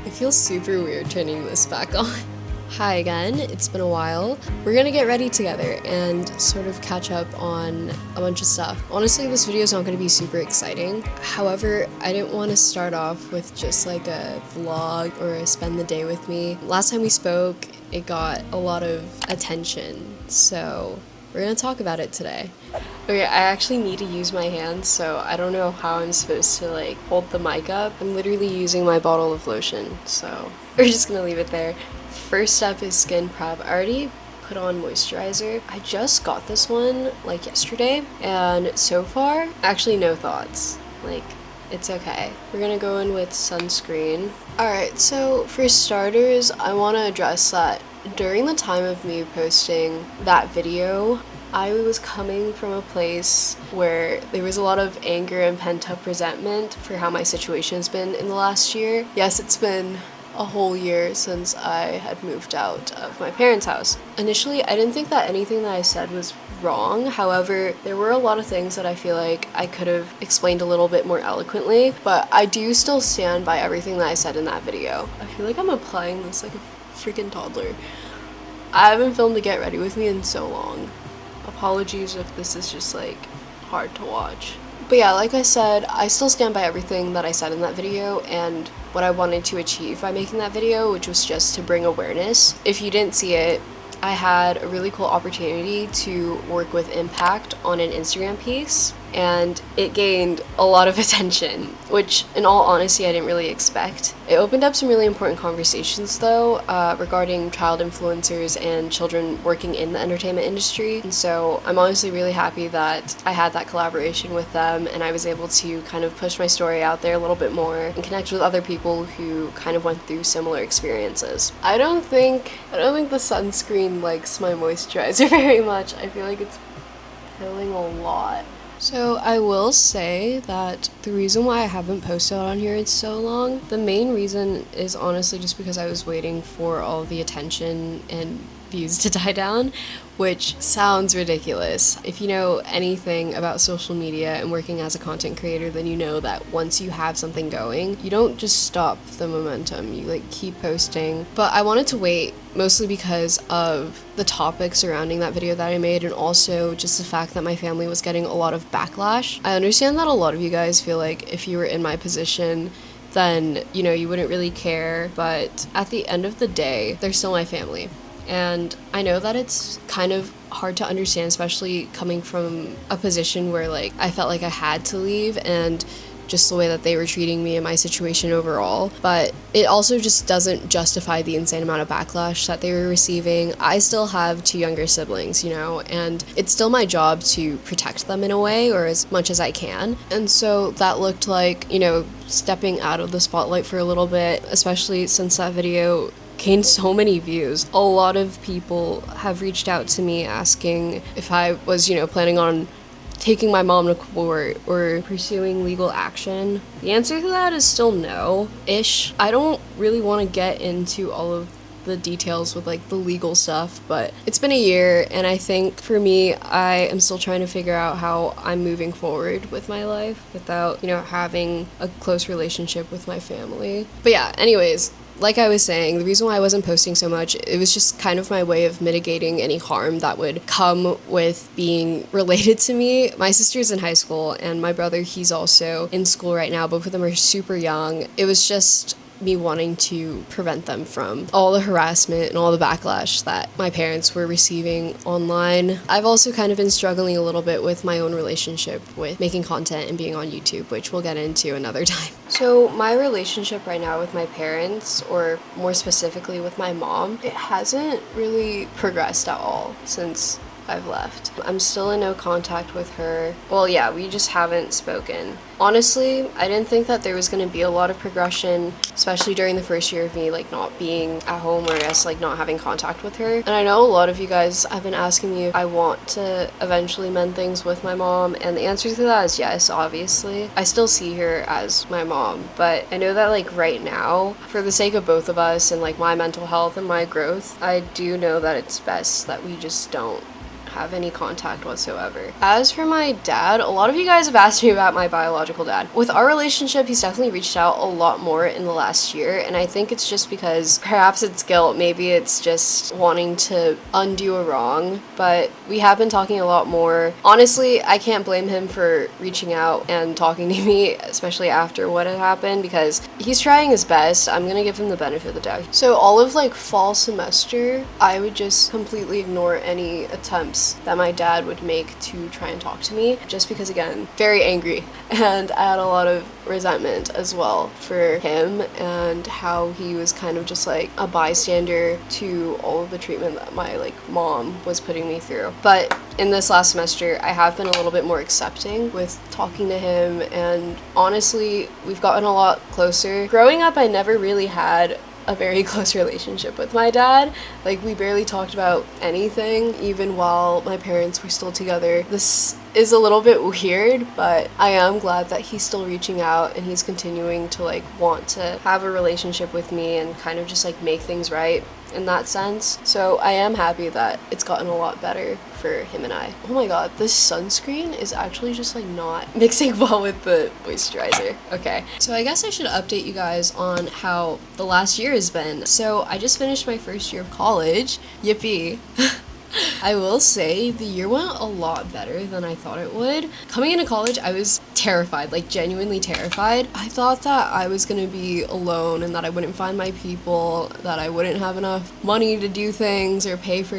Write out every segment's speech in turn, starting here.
It feels super weird turning this back on. Hi again, it's been a while. We're gonna get ready together and sort of catch up on a bunch of stuff. Honestly, this video is not gonna be super exciting. However, I didn't want to start off with just like a vlog or a spend the day with me. Last time we spoke, it got a lot of attention, so we're gonna talk about it today. Okay, I actually need to use my hands, so I don't know how I'm supposed to like hold the mic up. I'm literally using my bottle of lotion, so we're just gonna leave it there. First up is skin prep. I already put on moisturizer. I just got this one like yesterday, and so far, actually no thoughts. Like, it's okay. We're gonna go in with sunscreen. Alright, so for starters, I want to address that during the time of me posting that video, I was coming from a place where there was a lot of anger and pent-up resentment for how my situation's been in the last year. Yes, it's been a whole year since I had moved out of my parents' house. Initially, I didn't think that anything that I said was wrong. However, there were a lot of things that I feel like I could have explained a little bit more eloquently, but I do still stand by everything that I said in that video. I feel like I'm applying this like a freaking toddler. I haven't filmed a Get Ready With Me in so long. Apologies if this is just like hard to watch. But yeah, like I said, I still stand by everything that I said in that video and what I wanted to achieve by making that video, which was just to bring awareness. If you didn't see it, I had a really cool opportunity to work with Impact on an Instagram piece, and it gained a lot of attention, which in all honesty I didn't really expect. It opened up some really important conversations though, regarding child influencers and children working in the entertainment industry, and so I'm honestly really happy that I had that collaboration with them and I was able to kind of push my story out there a little bit more and connect with other people who kind of went through similar experiences. I don't think the sunscreen likes my moisturizer very much. I feel like it's killing a lot. So I will say that the reason why I haven't posted on here in so long, the main reason is honestly just because I was waiting for all the attention and views to die down, which sounds ridiculous. If you know anything about social media and working as a content creator, then you know that once you have something going, you don't just stop the momentum, you like keep posting. But I wanted to wait mostly because of the topic surrounding that video that I made, and also just the fact that my family was getting a lot of backlash. I understand that a lot of you guys feel like if you were in my position, then, you know, you wouldn't really care, but at the end of the day, they're still my family. And I know that it's kind of hard to understand, especially coming from a position where like I felt like I had to leave, and just the way that they were treating me and my situation overall. But it also just doesn't justify the insane amount of backlash that they were receiving. I still have 2 younger siblings, you know, and it's still my job to protect them in a way, or as much as I can. And so that looked like, you know, stepping out of the spotlight for a little bit, especially since that video gained so many views. A lot of people have reached out to me asking if I was, you know, planning on taking my mom to court or pursuing legal action. The answer to that is still no-ish. I don't really want to get into all of the details with like the legal stuff, but it's been a year, and I think for me, I am still trying to figure out how I'm moving forward with my life without, you know, having a close relationship with my family. But yeah, anyways, like I was saying, the reason why I wasn't posting so much, it was just kind of my way of mitigating any harm that would come with being related to me. My sister's in high school, and my brother, he's also in school right now. Both of them are super young. It was just me wanting to prevent them from all the harassment and all the backlash that my parents were receiving online. I've also kind of been struggling a little bit with my own relationship with making content and being on YouTube, which we'll get into another time. So my relationship right now with my parents, or more specifically with my mom, it hasn't really progressed at all since I've left. I'm still in no contact with her. Well, yeah, we just haven't spoken. Honestly, I didn't think that there was going to be a lot of progression, especially during the first year of me like not being at home, or I guess like not having contact with her. And I know a lot of you guys have been asking me if I want to eventually mend things with my mom, and the answer to that is yes, obviously. I still see her as my mom, but I know that like right now, for the sake of both of us and like my mental health and my growth, I do know that it's best that we just don't have any contact whatsoever. As for my dad, a lot of you guys have asked me about my biological dad. With our relationship, he's definitely reached out a lot more in the last year, and I think it's just because perhaps it's guilt, maybe it's just wanting to undo a wrong, but we have been talking a lot more. Honestly, I can't blame him for reaching out and talking to me, especially after what had happened, because he's trying his best. I'm gonna give him the benefit of the doubt. So all of like fall semester, I would just completely ignore any attempts that my dad would make to try and talk to me, just because, again, very angry, and I had a lot of resentment as well for him and how he was kind of just like a bystander to all of the treatment that my like mom was putting me through. But in this last semester, I have been a little bit more accepting with talking to him, and honestly, we've gotten a lot closer. Growing up, I never really had a very close relationship with my dad. Like, we barely talked about anything, even while my parents were still together. This is a little bit weird, but I am glad that he's still reaching out and he's continuing to like want to have a relationship with me and kind of just like make things right in that sense. So I am happy that it's gotten a lot better for him and I. Oh my god, this sunscreen is actually just like not mixing well with the moisturizer. Okay, so I guess I should update you guys on how the last year has been. So I just finished my first year of college. Yippee. I will say the year went a lot better than I thought it would. Coming into college, I was terrified, like genuinely terrified. I thought that I was gonna be alone and that I wouldn't find my people, that I wouldn't have enough money to do things or pay for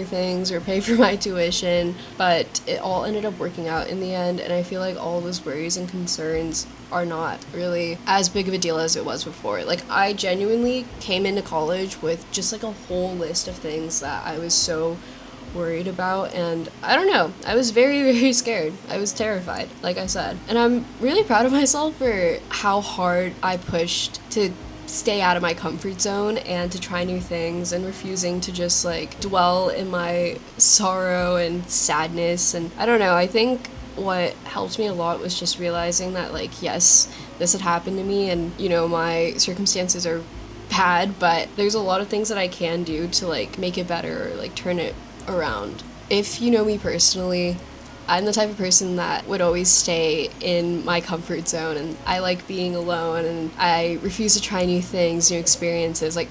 my tuition, but it all ended up working out in the end, and I feel like all those worries and concerns are not really as big of a deal as it was before. Like, I genuinely came into college with just like a whole list of things that I was so worried about, and I don't know, I was very, very scared. I was terrified, like I said, and I'm really proud of myself for how hard I pushed to stay out of my comfort zone and to try new things and refusing to just like dwell in my sorrow and sadness. And I don't know, I think what helped me a lot was just realizing that, like, yes, this had happened to me and, you know, my circumstances are bad, but there's a lot of things that I can do to like make it better or like turn it around. If you know me personally, I'm the type of person that would always stay in my comfort zone, and I like being alone, and I refuse to try new things, new experiences. Like,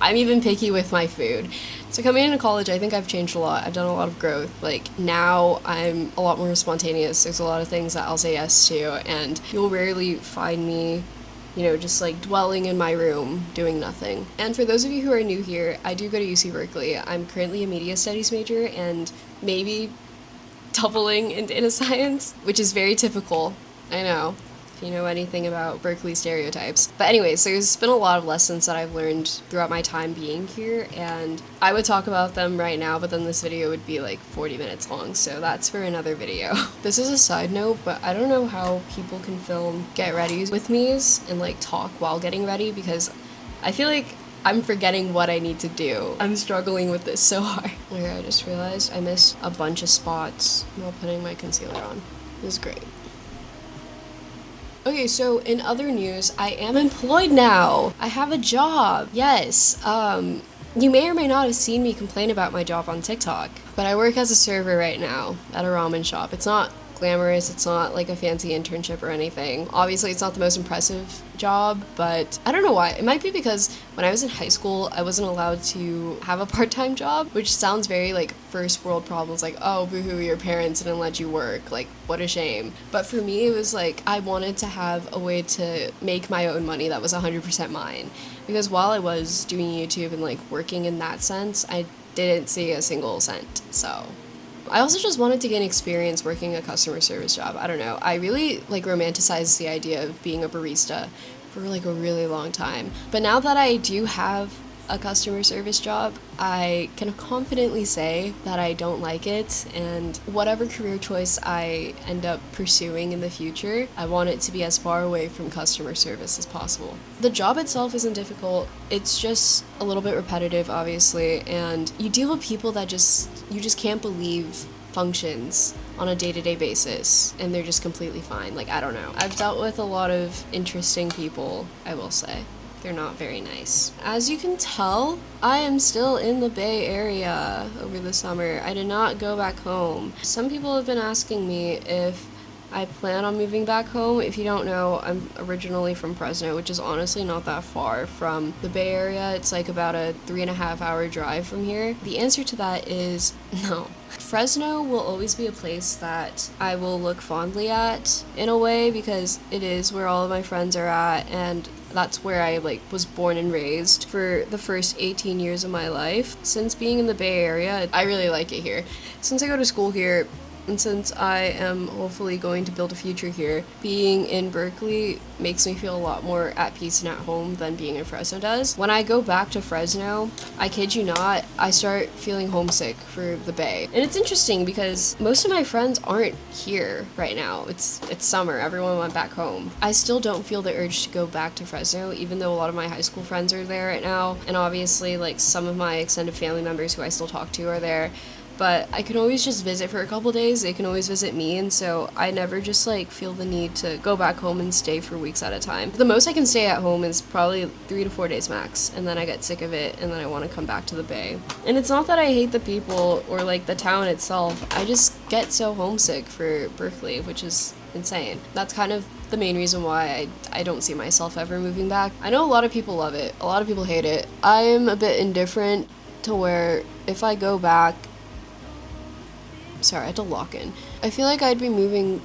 I'm even picky with my food. So coming into college, I think I've changed a lot. I've done a lot of growth. Like, now I'm a lot more spontaneous. There's a lot of things that I'll say yes to, and you'll rarely find me, you know, just like dwelling in my room doing nothing. And for those of you who are new here, I do go to UC Berkeley. I'm currently a media studies major and maybe doubling in data science, which is very typical. I know, if you know anything about Berkeley stereotypes. But anyways, there's been a lot of lessons that I've learned throughout my time being here, and I would talk about them right now, but then this video would be like 40 minutes long, so that's for another video. This is a side note, but I don't know how people can film get readies with me's and like talk while getting ready, because I feel like I'm forgetting what I need to do. I'm struggling with this so hard. Okay, I just realized I missed a bunch of spots while putting my concealer on. This is great. Okay, so in other news, I am employed now. I have a job. Yes. You may or may not have seen me complain about my job on TikTok, but I work as a server right now at a ramen shop. It's not glamorous, it's not like a fancy internship or anything. Obviously, it's not the most impressive job, but I don't know why. It might be because when I was in high school, I wasn't allowed to have a part-time job, which sounds very like first world problems, like, oh, boohoo, your parents didn't let you work, like, what a shame. But for me, it was like I wanted to have a way to make my own money that was 100% mine, because while I was doing YouTube and like working in that sense, I didn't see a single cent. So I also just wanted to gain experience working a customer service job. I don't know. I really like romanticized the idea of being a barista for like a really long time. But now that I do have a customer service job, I can confidently say that I don't like it, and whatever career choice I end up pursuing in the future, I want it to be as far away from customer service as possible. The job itself isn't difficult, it's just a little bit repetitive, obviously, and you deal with people that you just can't believe functions on a day-to-day basis, and they're just completely fine. Like, I don't know. I've dealt with a lot of interesting people, I will say. they're not very nice. As you can tell, I am still in the Bay Area over the summer. I did not go back home. Some people have been asking me if I plan on moving back home. If you don't know, I'm originally from Fresno, which is honestly not that far from the Bay Area. It's like about a 3.5-hour drive from here. The answer to that is no. Fresno will always be a place that I will look fondly at in a way, because it is where all of my friends are at, and that's where I was born and raised for the first 18 years of my life. Since being in the Bay Area, I really like it here. Since I go to school here, and since I am hopefully going to build a future here, being in Berkeley makes me feel a lot more at peace and at home than being in Fresno does. When I go back to Fresno, I kid you not, I start feeling homesick for the Bay. And it's interesting because most of my friends aren't here right now. It's summer, everyone went back home. I still don't feel the urge to go back to Fresno, even though a lot of my high school friends are there right now. And obviously, some of my extended family members who I still talk to are there. But I can always just visit for a couple days. They can always visit me, and so I never just feel the need to go back home and stay for weeks at a time. The most I can stay at home is probably 3 to 4 days max, and then I get sick of it, and then I want to come back to the Bay. And it's not that I hate the people or the town itself. I just get so homesick for Berkeley, which is insane. That's kind of the main reason why I don't see myself ever moving back. I know a lot of people love it. A lot of people hate it. I'm a bit indifferent to where if I go back, sorry, I had to lock in. I feel like I'd be moving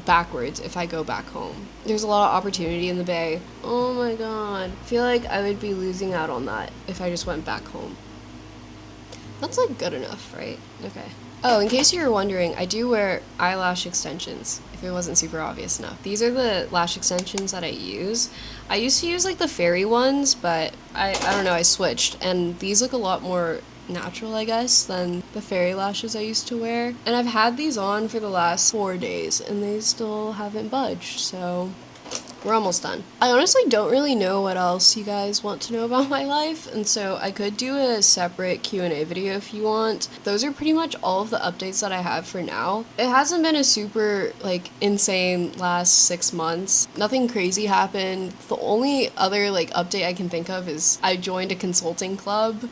backwards if I go back home. There's a lot of opportunity in the Bay. Oh my god. I feel like I would be losing out on that if I just went back home. That's good enough, right? Okay. Oh, in case you were wondering, I do wear eyelash extensions, if it wasn't super obvious enough. These are the lash extensions that I use. I used to use the fairy ones, but I don't know, I switched, and these look a lot more natural, I guess, than the fairy lashes I used to wear. And I've had these on for the last 4 days, and they still haven't budged, so we're almost done. I honestly don't really know what else you guys want to know about my life, and so I could do a separate Q&A video if you want. Those are pretty much all of the updates that I have for now. It hasn't been a super, insane last 6 months. Nothing crazy happened. The only other, update I can think of is I joined a consulting club.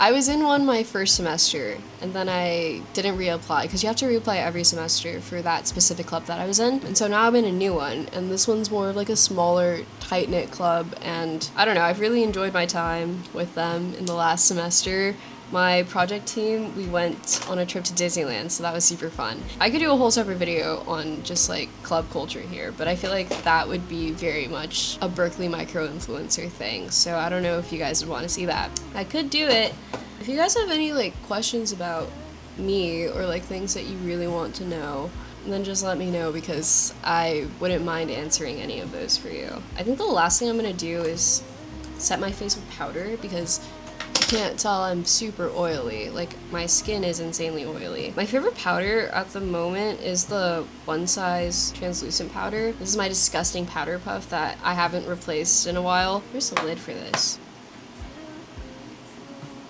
I was in one my first semester, and then I didn't reapply, because you have to reapply every semester for that specific club that I was in. And so now I'm in a new one, and this one's more of a smaller, tight-knit club, and I don't know, I've really enjoyed my time with them in the last semester. My project team, we went on a trip to Disneyland, so that was super fun. I could do a whole separate video on just club culture here, but I feel like that would be very much a Berkeley micro-influencer thing, so I don't know if you guys would want to see that. I could do it. If you guys have any questions about me or things that you really want to know, then just let me know, because I wouldn't mind answering any of those for you. I think the last thing I'm gonna do is set my face with powder, because can't tell I'm super oily. My skin is insanely oily. My favorite powder at the moment is the One Size translucent powder. This is my disgusting powder puff that I haven't replaced in a while. Where's the lid for this?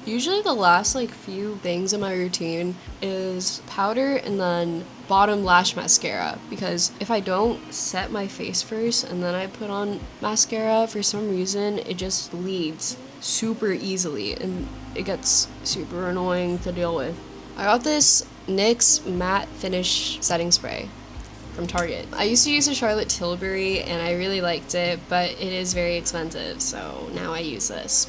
Usually the last few things in my routine is powder and then bottom lash mascara, because if I don't set my face first and then I put on mascara, for some reason it just bleeds super easily and it gets super annoying to deal with. I got this NYX matte finish setting spray from Target. I used to use a Charlotte Tilbury and I really liked it, but it is very expensive, so now I use this.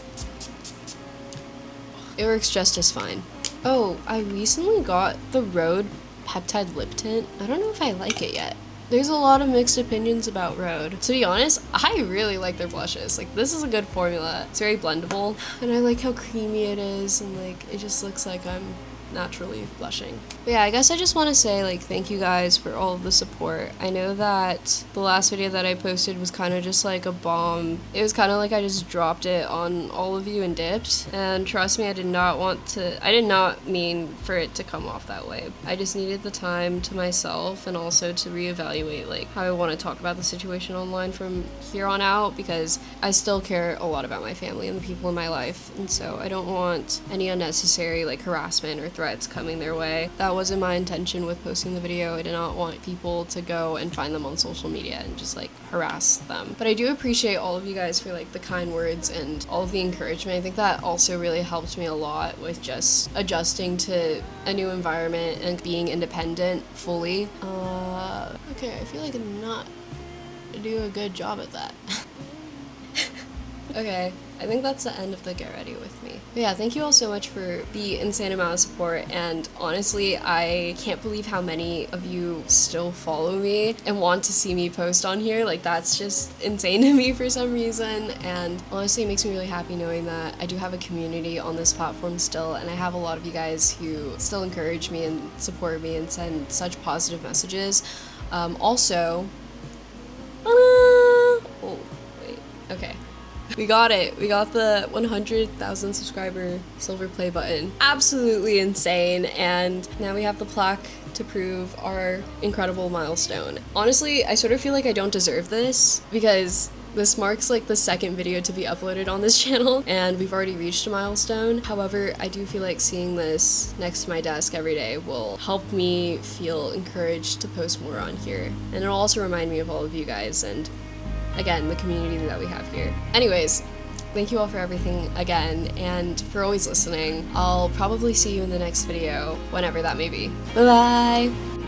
It works just as fine. Oh, I recently got the Rhode Peptide Lip Tint. I don't know if I like it yet. There's a lot of mixed opinions about Rhode. To be honest, I really like their blushes. This is a good formula. It's very blendable, and I like how creamy it is, and it just looks like I'm naturally blushing. But yeah, I guess I just want to say thank you guys for all of the support. I know that the last video that I posted was kind of just a bomb. It was kind of I just dropped it on all of you and dipped, and trust me, I did not mean for it to come off that way. I just needed the time to myself and also to reevaluate how I want to talk about the situation online from here on out, because I still care a lot about my family and the people in my life, and so I don't want any unnecessary harassment or threats coming their way. That wasn't my intention with posting the video. I did not want people to go and find them on social media and just like harass them. But I do appreciate all of you guys for like the kind words and all of the encouragement. I think that also really helped me a lot with just adjusting to a new environment and being independent fully. Okay, I feel like I'm not doing a good job at that. Okay, I think that's the end of the get ready with me. But yeah, thank you all so much for the insane amount of support, and honestly, I can't believe how many of you still follow me and want to see me post on here. Like, that's just insane to me for some reason, and honestly, it makes me really happy knowing that I do have a community on this platform still, and I have a lot of you guys who still encourage me and support me and send such positive messages. Also, oh, wait, okay. We got it. We got the 100,000 subscriber silver play button. Absolutely insane. And now we have the plaque to prove our incredible milestone. Honestly, I sort of feel like I don't deserve this because this marks like the second video to be uploaded on this channel and we've already reached a milestone. However, I do feel like seeing this next to my desk every day will help me feel encouraged to post more on here. And it'll also remind me of all of you guys and again, the community that we have here. Anyways, thank you all for everything again, and for always listening. I'll probably see you in the next video, whenever that may be. Bye-bye!